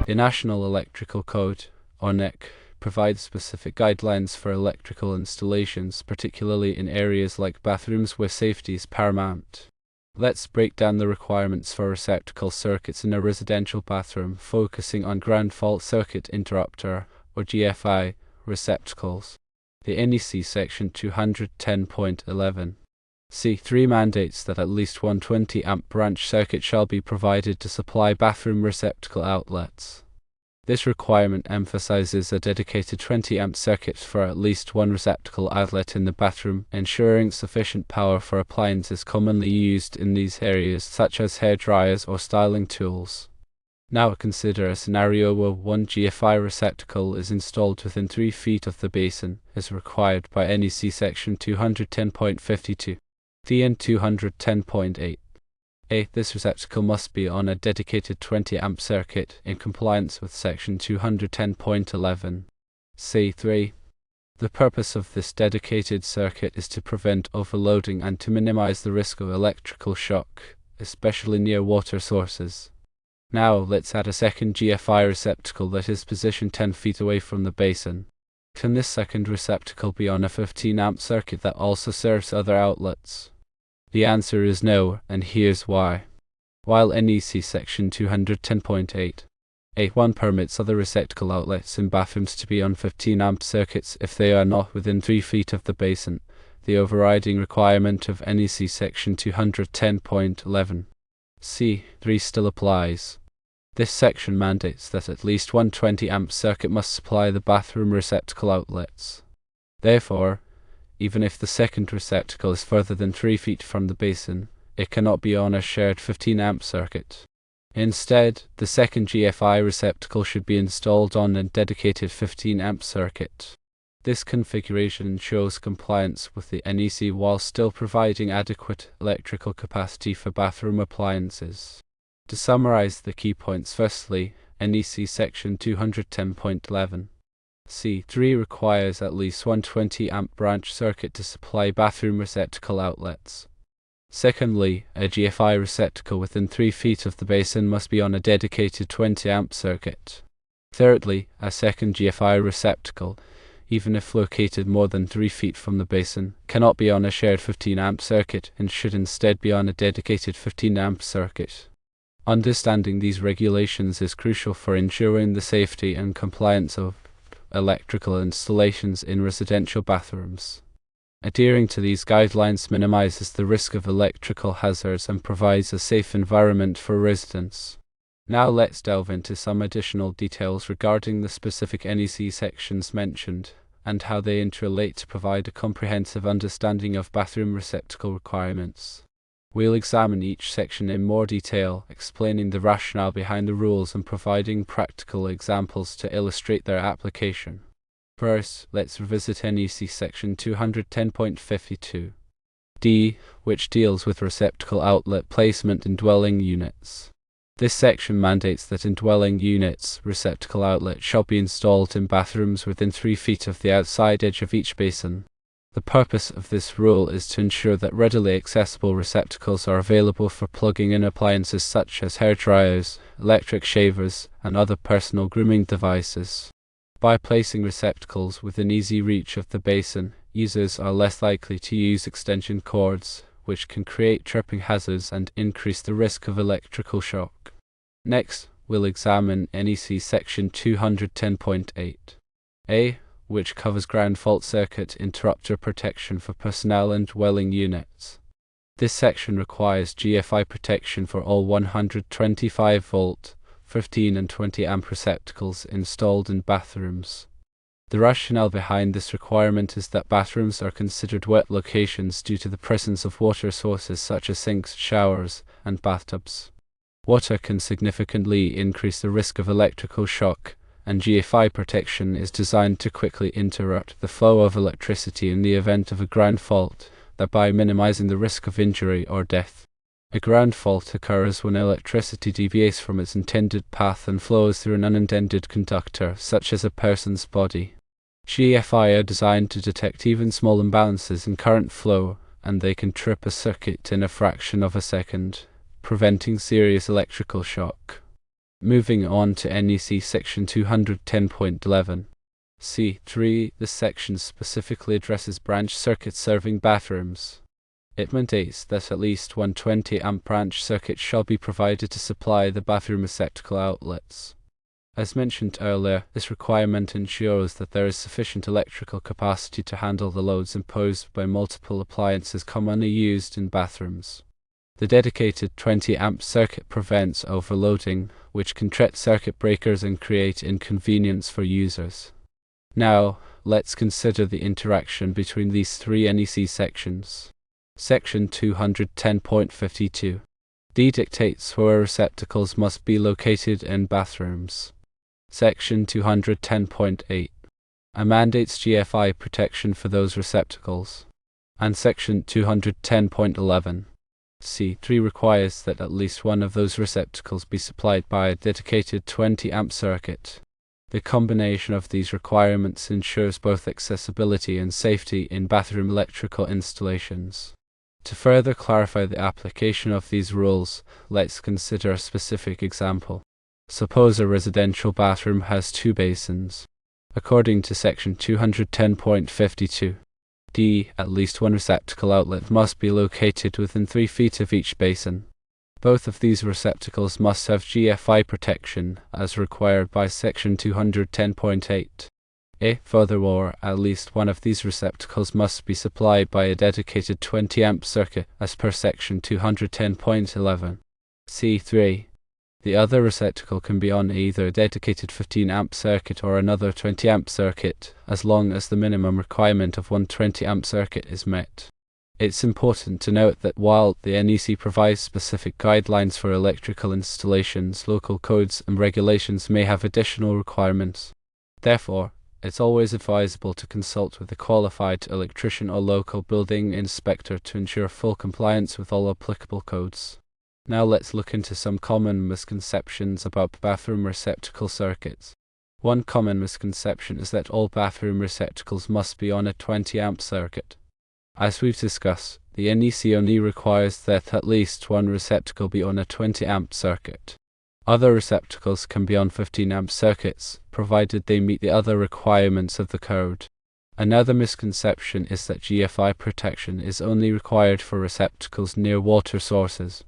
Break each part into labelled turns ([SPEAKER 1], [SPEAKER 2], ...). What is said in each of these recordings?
[SPEAKER 1] The National Electrical Code, or NEC, provides specific guidelines for electrical installations, particularly in areas like bathrooms where safety is paramount. Let's break down the requirements for receptacle circuits in a residential bathroom, focusing on ground fault circuit interrupter, or GFI, receptacles. The NEC section 210.11 C3 mandates that at least one 20 amp branch circuit shall be provided to supply bathroom receptacle outlets. This requirement emphasizes a dedicated 20 amp circuit for at least one receptacle outlet in the bathroom, ensuring sufficient power for appliances commonly used in these areas, such as hair dryers or styling tools. Now consider a scenario where one GFI receptacle is installed within 3 feet of the basin, as required by NEC section 210.52. TN 210.8. A. This receptacle must be on a dedicated 20 amp circuit in compliance with section 210.11. C3. The purpose of this dedicated circuit is to prevent overloading and to minimize the risk of electrical shock, especially near water sources. Now let's add a second GFI receptacle that is positioned 10 feet away from the basin. Can this second receptacle be on a 15 amp circuit that also serves other outlets? The answer is no, and here's why. While NEC section 210.8 A1 permits other receptacle outlets in bathrooms to be on 15 amp circuits if they are not within 3 feet of the basin, the overriding requirement of NEC section 210.11 C3 still applies. This section mandates that at least one 20 amp circuit must supply the bathroom receptacle outlets. Therefore, even if the second receptacle is further than 3 feet from the basin, it cannot be on a shared 15 amp circuit. Instead, the second GFI receptacle should be installed on a dedicated 15 amp circuit. This configuration ensures compliance with the NEC while still providing adequate electrical capacity for bathroom appliances. To summarize the key points, firstly, NEC section 210.11 C3 requires at least one 20 amp branch circuit to supply bathroom receptacle outlets. Secondly, a GFI receptacle within 3 feet of the basin must be on a dedicated 20 amp circuit. Thirdly, a second GFI receptacle, even if located more than 3 feet from the basin, cannot be on a shared 15 amp circuit and should instead be on a dedicated 15 amp circuit. Understanding these regulations is crucial for ensuring the safety and compliance of electrical installations in residential bathrooms. Adhering to these guidelines minimizes the risk of electrical hazards and provides a safe environment for residents. Now let's delve into some additional details regarding the specific NEC sections mentioned and how they interrelate to provide a comprehensive understanding of bathroom receptacle requirements. We'll examine each section in more detail, explaining the rationale behind the rules and providing practical examples to illustrate their application. First, let's revisit NEC section 210.52 D, which deals with receptacle outlet placement in dwelling units. This section mandates that in dwelling units, receptacle outlets shall be installed in bathrooms within 3 feet of the outside edge of each basin. The purpose of this rule is to ensure that readily accessible receptacles are available for plugging in appliances such as hair dryers, electric shavers, and other personal grooming devices. By placing receptacles within easy reach of the basin, users are less likely to use extension cords, which can create tripping hazards and increase the risk of electrical shock. Next, we'll examine NEC section 210.8 A, which covers ground fault circuit interrupter protection for personnel and dwelling units. This section requires GFI protection for all 125 volt, 15 and 20 amp receptacles installed in bathrooms. The rationale behind this requirement is that bathrooms are considered wet locations due to the presence of water sources such as sinks, showers, and bathtubs. Water can significantly increase the risk of electrical shock, and GFI protection is designed to quickly interrupt the flow of electricity in the event of a ground fault, thereby minimizing the risk of injury or death. A ground fault occurs when electricity deviates from its intended path and flows through an unintended conductor, such as a person's body. GFI are designed to detect even small imbalances in current flow, and they can trip a circuit in a fraction of a second, preventing serious electrical shock. Moving on to NEC section 210.11. C3. This section specifically addresses branch circuits serving bathrooms. It mandates that at least one 20-amp branch circuit shall be provided to supply the bathroom receptacle outlets. As mentioned earlier, this requirement ensures that there is sufficient electrical capacity to handle the loads imposed by multiple appliances commonly used in bathrooms. The dedicated 20-amp circuit prevents overloading, which can trip circuit breakers and create inconvenience for users. Now, let's consider the interaction between these three NEC sections. Section 210.52. D dictates where receptacles must be located in bathrooms. Section 210.8. Mandates GFI protection for those receptacles. And Section 210.11. C3 requires that at least one of those receptacles be supplied by a dedicated 20-amp circuit. The combination of these requirements ensures both accessibility and safety in bathroom electrical installations. To further clarify the application of these rules, let's consider a specific example. Suppose a residential bathroom has two basins. According to section 210.52, D, at least one receptacle outlet must be located within 3 feet of each basin. Both of these receptacles must have GFI protection, as required by section 210.8. A. Furthermore, at least one of these receptacles must be supplied by a dedicated 20-amp circuit, as per section 210.11. C3. The other receptacle can be on either a dedicated 15-amp circuit or another 20-amp circuit, as long as the minimum requirement of one 20-amp circuit is met. It's important to note that while the NEC provides specific guidelines for electrical installations, local codes and regulations may have additional requirements. Therefore, it's always advisable to consult with a qualified electrician or local building inspector to ensure full compliance with all applicable codes. Now let's look into some common misconceptions about bathroom receptacle circuits. One common misconception is that all bathroom receptacles must be on a 20-amp circuit. As we've discussed, the NEC only requires that at least one receptacle be on a 20-amp circuit. Other receptacles can be on 15-amp circuits, provided they meet the other requirements of the code. Another misconception is that GFI protection is only required for receptacles near water sources.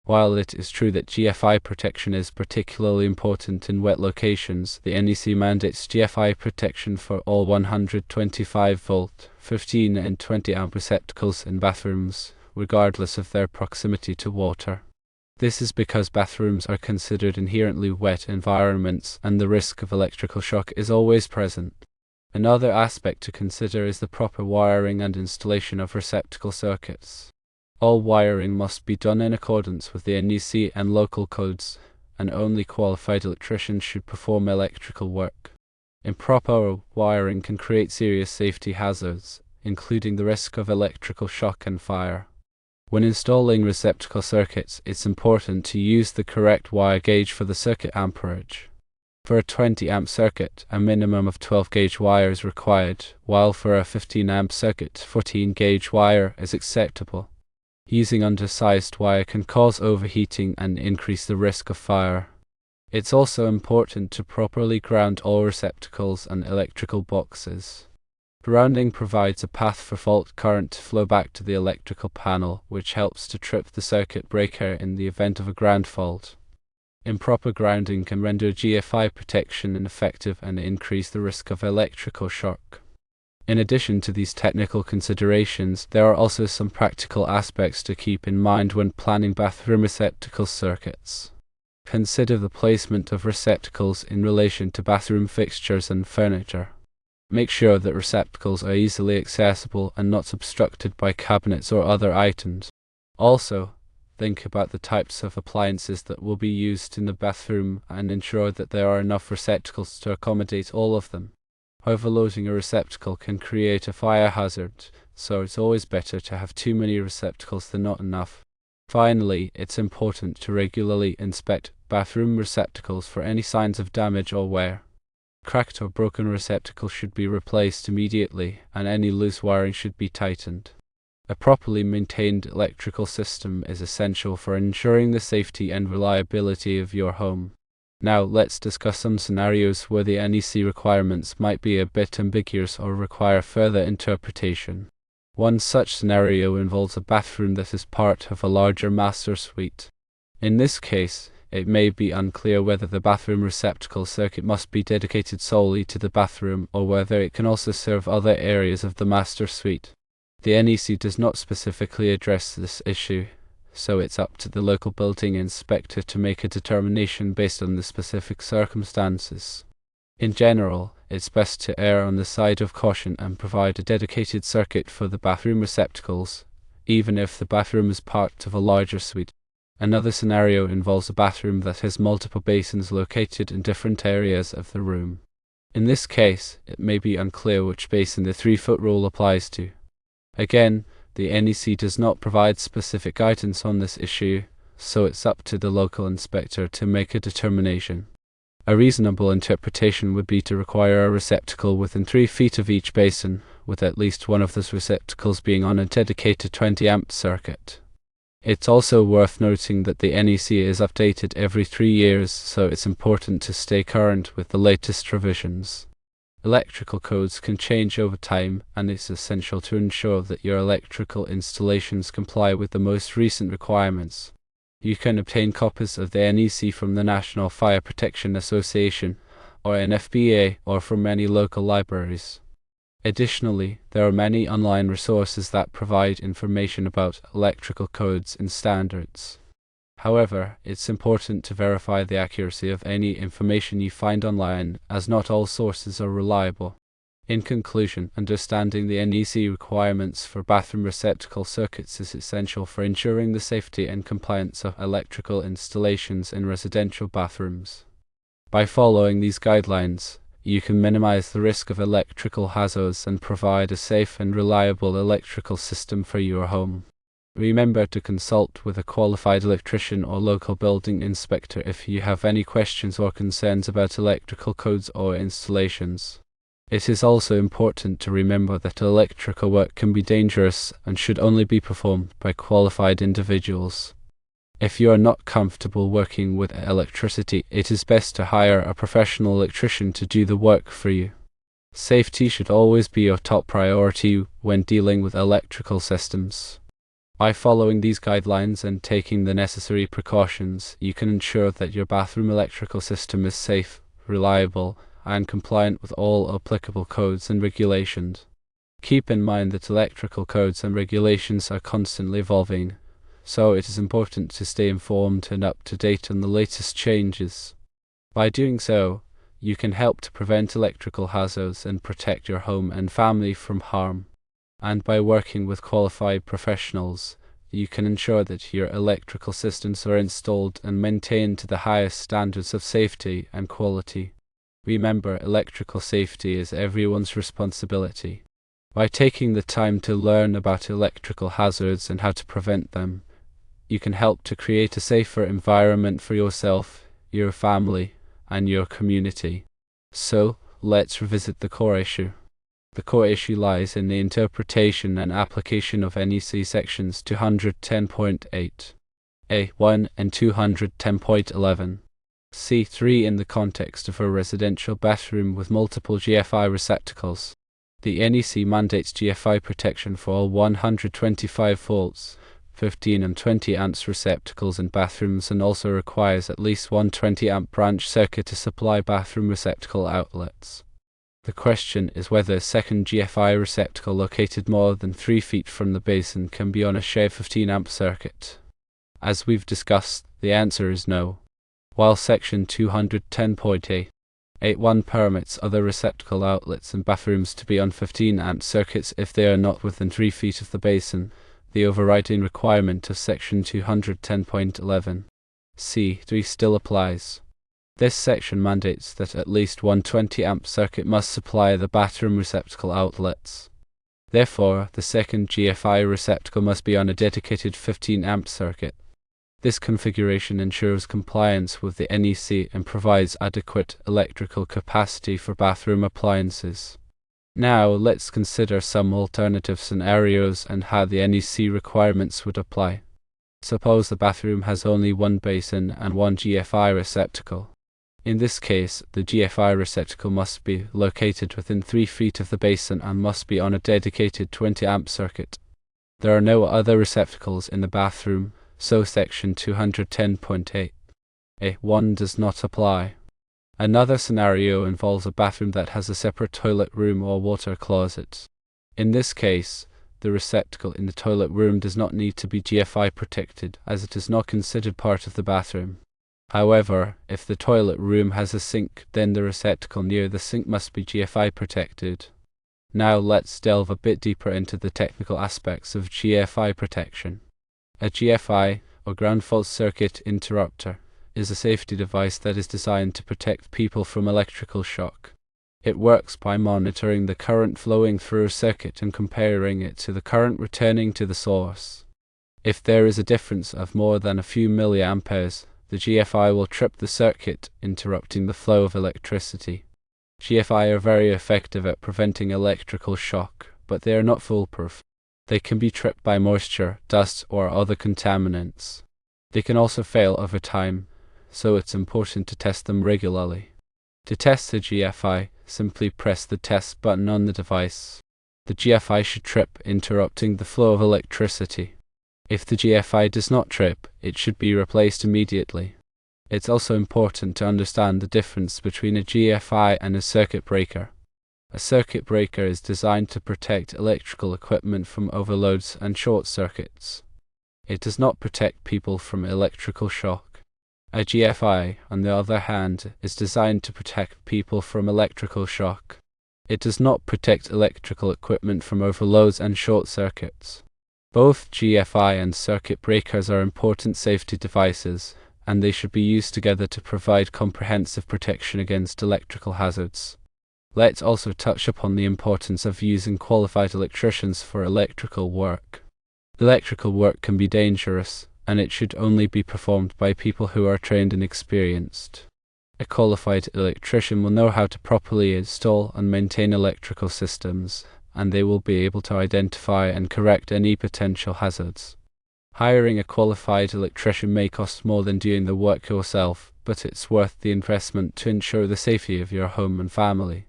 [SPEAKER 1] While it is true that GFI protection is particularly important in wet locations, the NEC mandates GFI protection for all 125-volt, 15 and 20-amp receptacles in bathrooms, regardless of their proximity to water. This is because bathrooms are considered inherently wet environments and the risk of electrical shock is always present. Another aspect to consider is the proper wiring and installation of receptacle circuits. All wiring must be done in accordance with the NEC and local codes, and only qualified electricians should perform electrical work. Improper wiring can create serious safety hazards, including the risk of electrical shock and fire. When installing receptacle circuits, it's important to use the correct wire gauge for the circuit amperage. For a 20-amp circuit, a minimum of 12-gauge wire is required, while for a 15-amp circuit, 14-gauge wire is acceptable. Using undersized wire can cause overheating and increase the risk of fire. It's also important to properly ground all receptacles and electrical boxes. Grounding provides a path for fault current to flow back to the electrical panel, which helps to trip the circuit breaker in the event of a ground fault. Improper grounding can render GFI protection ineffective and increase the risk of electrical shock. In addition to these technical considerations, there are also some practical aspects to keep in mind when planning bathroom receptacle circuits. Consider the placement of receptacles in relation to bathroom fixtures and furniture. Make sure that receptacles are easily accessible and not obstructed by cabinets or other items. Also, think about the types of appliances that will be used in the bathroom and ensure that there are enough receptacles to accommodate all of them. Overloading a receptacle can create a fire hazard, so it's always better to have too many receptacles than not enough. Finally, it's important to regularly inspect bathroom receptacles for any signs of damage or wear. Cracked or broken receptacles should be replaced immediately, and any loose wiring should be tightened. A properly maintained electrical system is essential for ensuring the safety and reliability of your home. Now let's discuss some scenarios where the NEC requirements might be a bit ambiguous or require further interpretation. One such scenario involves a bathroom that is part of a larger master suite. In this case, it may be unclear whether the bathroom receptacle circuit must be dedicated solely to the bathroom or whether it can also serve other areas of the master suite. The NEC does not specifically address this issue, so it's up to the local building inspector to make a determination based on the specific circumstances. In general, it's best to err on the side of caution and provide a dedicated circuit for the bathroom receptacles, even if the bathroom is part of a larger suite. Another scenario involves a bathroom that has multiple basins located in different areas of the room. In this case, it may be unclear which basin the 3-foot rule applies to. Again, the NEC does not provide specific guidance on this issue, so it's up to the local inspector to make a determination. A reasonable interpretation would be to require a receptacle within 3 feet of each basin, with at least one of those receptacles being on a dedicated 20-amp circuit. It's also worth noting that the NEC is updated every 3 years, so it's important to stay current with the latest revisions. Electrical codes can change over time, and it's essential to ensure that your electrical installations comply with the most recent requirements. You can obtain copies of the NEC from the National Fire Protection Association, or NFPA, or from many local libraries. Additionally, there are many online resources that provide information about electrical codes and standards. However, it's important to verify the accuracy of any information you find online, as not all sources are reliable. In conclusion, understanding the NEC requirements for bathroom receptacle circuits is essential for ensuring the safety and compliance of electrical installations in residential bathrooms. By following these guidelines, you can minimize the risk of electrical hazards and provide a safe and reliable electrical system for your home. Remember to consult with a qualified electrician or local building inspector if you have any questions or concerns about electrical codes or installations. It is also important to remember that electrical work can be dangerous and should only be performed by qualified individuals. If you are not comfortable working with electricity, it is best to hire a professional electrician to do the work for you. Safety should always be your top priority when dealing with electrical systems. By following these guidelines and taking the necessary precautions, you can ensure that your bathroom electrical system is safe, reliable, and compliant with all applicable codes and regulations. Keep in mind that electrical codes and regulations are constantly evolving, so it is important to stay informed and up to date on the latest changes. By doing so, you can help to prevent electrical hazards and protect your home and family from harm. And by working with qualified professionals, you can ensure that your electrical systems are installed and maintained to the highest standards of safety and quality. Remember, electrical safety is everyone's responsibility. By taking the time to learn about electrical hazards and how to prevent them, you can help to create a safer environment for yourself, your family, and your community. So, let's revisit the core issue. The core issue lies in the interpretation and application of NEC sections 210.8, A1 and 210.11, C3 in the context of a residential bathroom with multiple GFI receptacles. The NEC mandates GFI protection for all 125 volts, 15 and 20 amps receptacles in bathrooms, and also requires at least one 20-amp branch circuit to supply bathroom receptacle outlets. The question is whether a second GFI receptacle located more than 3 feet from the basin can be on a shared 15-amp circuit. As we've discussed, the answer is no. While section 210.8.1 permits other receptacle outlets in bathrooms to be on 15-amp circuits if they are not within 3 feet of the basin, the overriding requirement of section 210.11 C3 still applies. This section mandates that at least one 20-amp circuit must supply the bathroom receptacle outlets. Therefore, the second GFI receptacle must be on a dedicated 15-amp circuit. This configuration ensures compliance with the NEC and provides adequate electrical capacity for bathroom appliances. Now, let's consider some alternative scenarios and how the NEC requirements would apply. Suppose the bathroom has only one basin and one GFI receptacle. In this case, the GFI receptacle must be located within 3 feet of the basin and must be on a dedicated 20 amp circuit. There are no other receptacles in the bathroom, so section 210.8(1) does not apply. Another scenario involves a bathroom that has a separate toilet room or water closet. In this case, the receptacle in the toilet room does not need to be GFI protected, as it is not considered part of the bathroom. However, if the toilet room has a sink, then the receptacle near the sink must be GFI protected. Now let's delve a bit deeper into the technical aspects of GFI protection. A GFI, or ground fault circuit interrupter, is a safety device that is designed to protect people from electrical shock. It works by monitoring the current flowing through a circuit and comparing it to the current returning to the source. If there is a difference of more than a few milliamperes, the GFI will trip the circuit, interrupting the flow of electricity. GFI are very effective at preventing electrical shock, but they are not foolproof. They can be tripped by moisture, dust, or other contaminants. They can also fail over time, so it's important to test them regularly. To test the GFI, simply press the test button on the device. The GFI should trip, interrupting the flow of electricity. If the GFI does not trip, it should be replaced immediately. It's also important to understand the difference between a GFI and a circuit breaker. A circuit breaker is designed to protect electrical equipment from overloads and short circuits. It does not protect people from electrical shock. A GFI, on the other hand, is designed to protect people from electrical shock. It does not protect electrical equipment from overloads and short circuits. Both GFI and circuit breakers are important safety devices, and they should be used together to provide comprehensive protection against electrical hazards. Let's also touch upon the importance of using qualified electricians for electrical work. Electrical work can be dangerous, and it should only be performed by people who are trained and experienced. A qualified electrician will know how to properly install and maintain electrical systems, and they will be able to identify and correct any potential hazards. Hiring a qualified electrician may cost more than doing the work yourself, but it's worth the investment to ensure the safety of your home and family.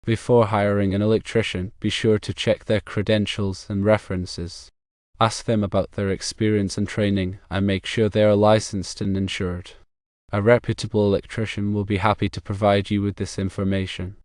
[SPEAKER 1] Before hiring an electrician, be sure to check their credentials and references. Ask them about their experience and training, and make sure they are licensed and insured. A reputable electrician will be happy to provide you with this information.